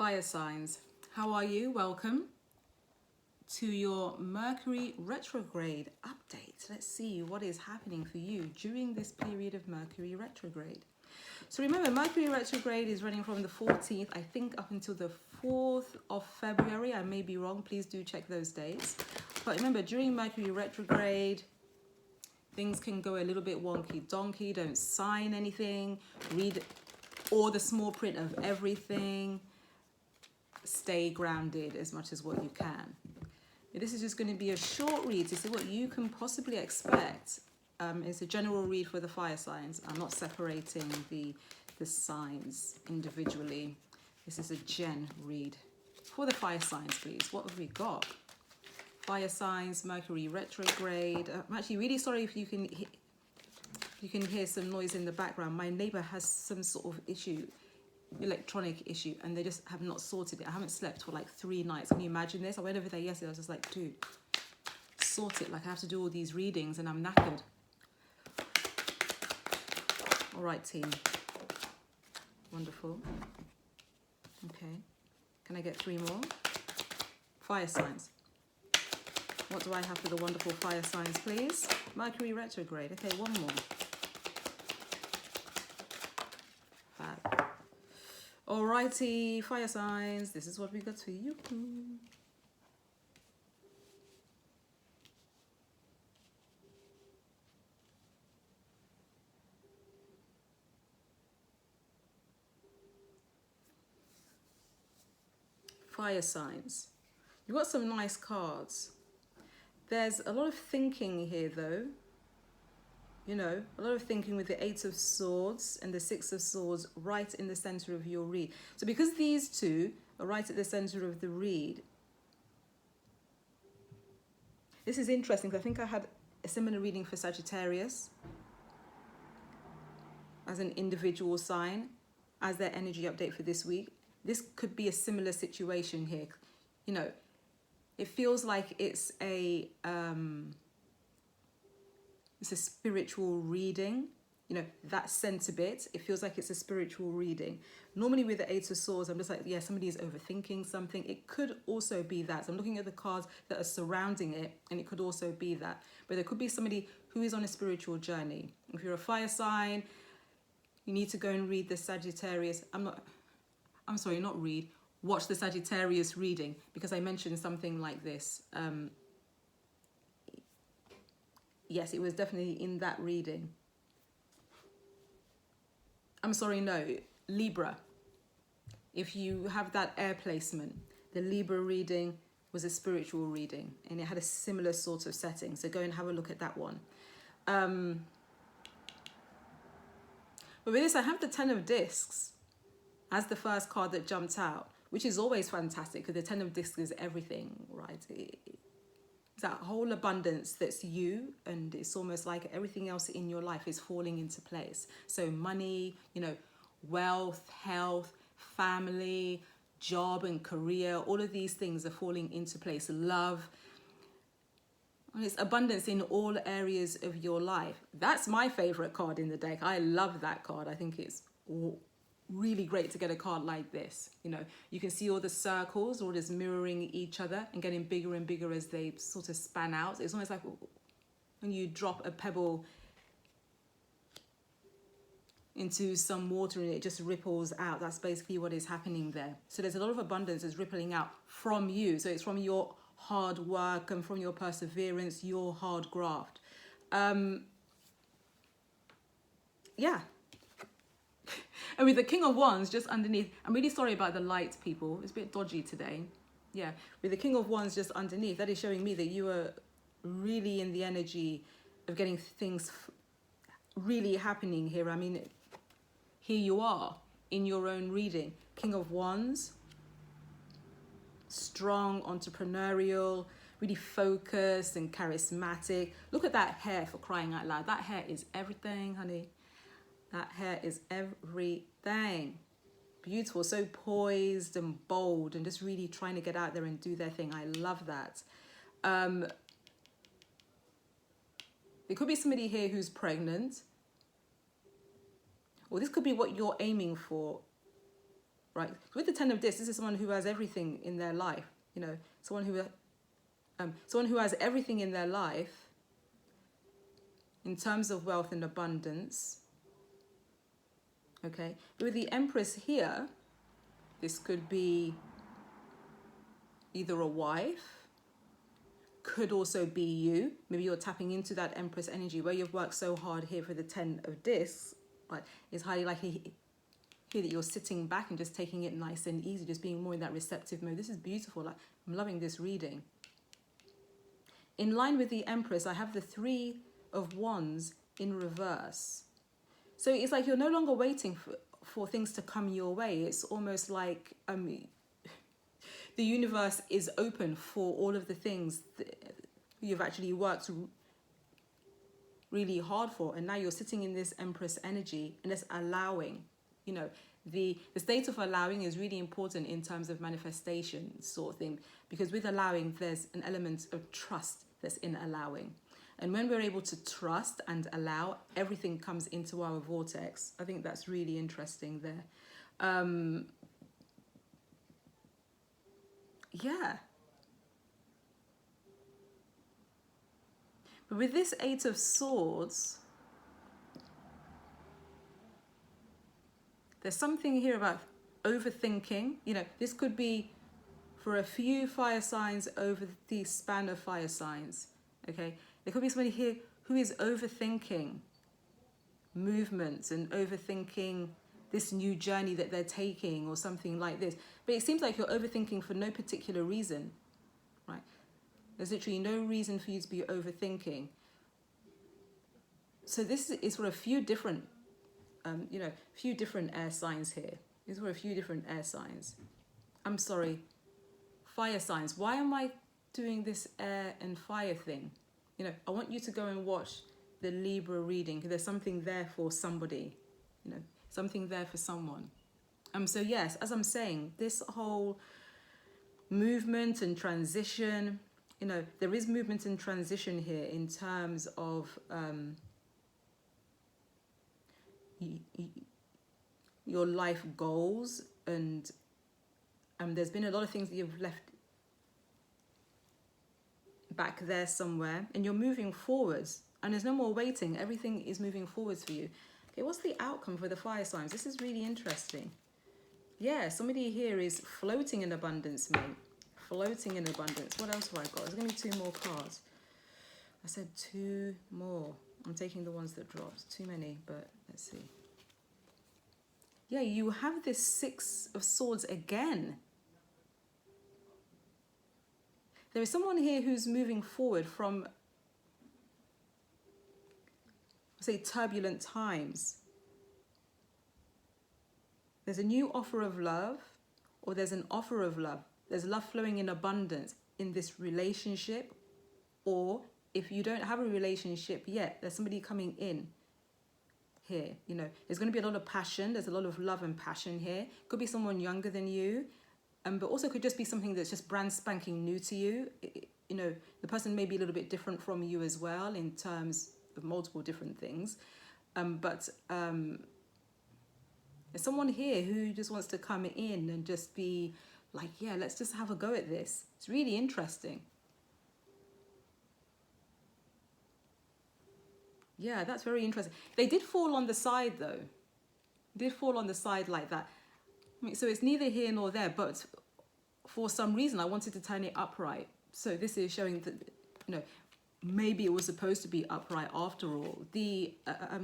Fire signs, how are you? Welcome to your Mercury Retrograde update. Let's see what is happening for you during this period of Mercury Retrograde. So remember, Mercury Retrograde is running from the 14th, I think, up until the 4th of February. I may be wrong. Please do check those dates. But remember, during Mercury Retrograde, things can go a little bit wonky-donkey. Don't sign anything. Read all the small print of everything. Stay grounded as much as what you can. This is just going to be a short read to see what you can possibly expect. It's a general read for the fire signs. I'm not separating the signs individually. This is a gen read for the fire signs, please. What have we got? Fire signs, Mercury retrograde. I'm actually really sorry if you can hear some noise in the background. My neighbor has some sort of issue, electronic issue, and they just have not sorted it. I haven't slept for like 3 nights. Can you imagine this? I went over there yesterday. I was just like, dude, sort it. Like, I have to do all these readings and I'm knackered. All right, team. Wonderful. Okay. Can I get 3 more? Fire signs. What do I have for the wonderful fire signs, please? Mercury retrograde. Okay, 1 more. Fab. Alrighty, fire signs. This is what we got for you. Fire signs. You've got some nice cards. There's a lot of thinking here, though. You know, a lot of thinking with the 8 of Swords and the 6 of Swords right in the center of your read. So because these two are right at the center of the read, this is interesting because I think I had a similar reading for Sagittarius as an individual sign, as their energy update for this week. This could be a similar situation here. You know, it feels like it's a spiritual reading. You know, that center bit, it feels like it's a spiritual reading. Normally with the 8 of Swords, I'm just like, yeah, somebody is overthinking something. It could also be that. So I'm looking at the cards that are surrounding it, and it could also be that. But there could be somebody who is on a spiritual journey. If you're a fire sign, you need to go and read the Sagittarius. Watch the Sagittarius reading, because I mentioned something like this. Yes, it was definitely in that reading. Libra. If you have that air placement, the Libra reading was a spiritual reading, and it had a similar sort of setting. So go and have a look at that one. But with this, I have the 10 of Discs as the first card that jumped out, which is always fantastic because the 10 of Discs is everything, right? It's that whole abundance that's you, and it's almost like everything else in your life is falling into place. So money, you know, wealth, health, family, job and career, all of these things are falling into place. Love. And it's abundance in all areas of your life. That's my favorite card in the deck. I love that card. I think it's really great to get a card like this. You know, you can see all the circles, all just mirroring each other and getting bigger and bigger as they sort of span out. It's almost like when you drop a pebble into some water and it just ripples out. That's basically what is happening there. So there's a lot of abundance that's rippling out from you. So it's from your hard work and from your perseverance, your hard graft. Yeah. And with the King of Wands just underneath, I'm really sorry about the light, people. It's a bit dodgy today. Yeah, with the King of Wands just underneath, that is showing me that you are really in the energy of getting things really happening here. I mean, here you are in your own reading. King of Wands, strong, entrepreneurial, really focused and charismatic. Look at that hair, for crying out loud. That hair is everything, honey. That hair is everything. Beautiful, so poised and bold and just really trying to get out there and do their thing. I love that. There could be somebody here who's pregnant. Or this could be what you're aiming for right? With the Ten of Discs, this is someone who has everything in their life, you know, someone who has everything in their life in terms of wealth and abundance, okay? But with the Empress here, this could be either a wife, could also be you. Maybe you're tapping into that Empress energy where you've worked so hard here for the Ten of Discs, right? It's highly likely here that you're sitting back and just taking it nice and easy, just being more in that receptive mode. This is beautiful. Like, I'm loving this reading. In line with the Empress, I have the Three of Wands in reverse. So it's like you're no longer waiting for things to come your way. It's almost like the universe is open for all of the things that you've actually worked really hard for. And now you're sitting in this Empress energy and it's allowing, you know, the state of allowing is really important in terms of manifestation sort of thing. Because with allowing, there's an element of trust that's in allowing. And when we're able to trust and allow, everything comes into our vortex. I think that's really interesting there. Yeah. But with this Eight of Swords, there's something here about overthinking. You know, this could be for a few fire signs over the span of fire signs, okay? There could be somebody here who is overthinking movements and overthinking this new journey that they're taking or something like this. But it seems like you're overthinking for no particular reason, right? There's literally no reason for you to be overthinking. So this is for a few different, few different air signs here. These were a few different air signs. I'm sorry, fire signs. Why am I doing this air and fire thing? You know, I want you to go and watch the Libra reading because there's something there for somebody, you know, something there for someone. So yes, as I'm saying, this whole movement and transition, you know, there is movement and transition here in terms of your life goals, and there's been a lot of things that you've left back there somewhere, and you're moving forwards, and there's no more waiting. Everything is moving forwards for you. Okay, what's the outcome for the fire signs? This is really interesting. Yeah, somebody here is floating in abundance, mate. Floating in abundance. What else have I got? There's going to be 2 more cards. I said 2 more. I'm taking the ones that dropped. Too many, but let's see. Yeah, you have this 6 of Swords again. There is someone here who's moving forward from, say, turbulent times. There's a new offer of love, or there's an offer of love. There's love flowing in abundance in this relationship, or if you don't have a relationship yet, there's somebody coming in here. You know, there's going to be a lot of passion. There's a lot of love and passion here. Could be someone younger than you. But also could just be something that's just brand spanking new to you. You know, the person may be a little bit different from you as well in terms of multiple different things. But there's someone here who just wants to come in and just be like, yeah, let's just have a go at this. It's really interesting. Yeah, that's very interesting. They did fall on the side though. Did fall on the side like that. I mean, so it's neither here nor there, but for some reason I wanted to turn it upright. So this is showing that, you know, maybe it was supposed to be upright after all. The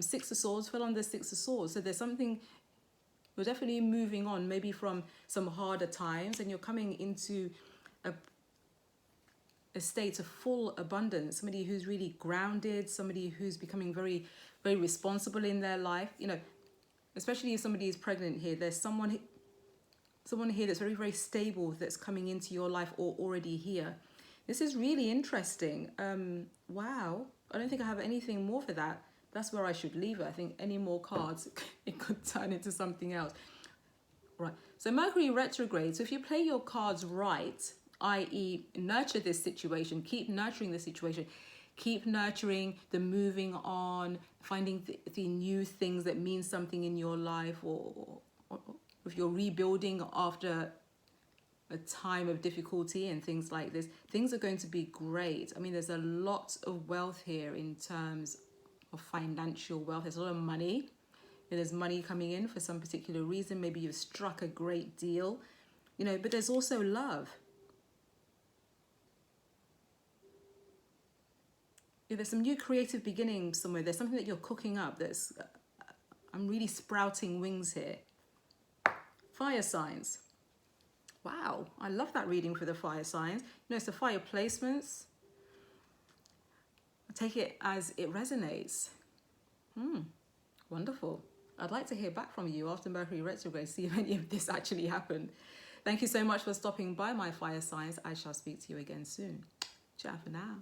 6 of Swords fell on the 6 of Swords. So there's something, you're definitely moving on, maybe from some harder times, and you're coming into a state of full abundance. Somebody who's really grounded, somebody who's becoming very, very responsible in their life. You know, especially if somebody is pregnant here, there's someone here that's very, very stable that's coming into your life or already here. This is really interesting. Wow. I don't think I have anything more for that. That's where I should leave it. I think any more cards, it could turn into something else. Right. So Mercury retrograde. So if you play your cards right, i.e. nurture this situation, keep nurturing the situation, keep nurturing the moving on, finding the new things that mean something in your life, or if you're rebuilding after a time of difficulty and things like this, things are going to be great. I mean, there's a lot of wealth here in terms of financial wealth. There's a lot of money. There's money coming in for some particular reason. Maybe you've struck a great deal, you know, but there's also love. There's some new creative beginnings somewhere. There's something that you're cooking up that's, I'm really sprouting wings here. Fire signs. Wow, I love that reading for the fire signs. You know, it's the fire placements. I take it as it resonates. Wonderful. I'd like to hear back from you after Mercury retrograde, see if any of this actually happened. Thank you so much for stopping by, my fire signs. I shall speak to you again soon. Ciao for now.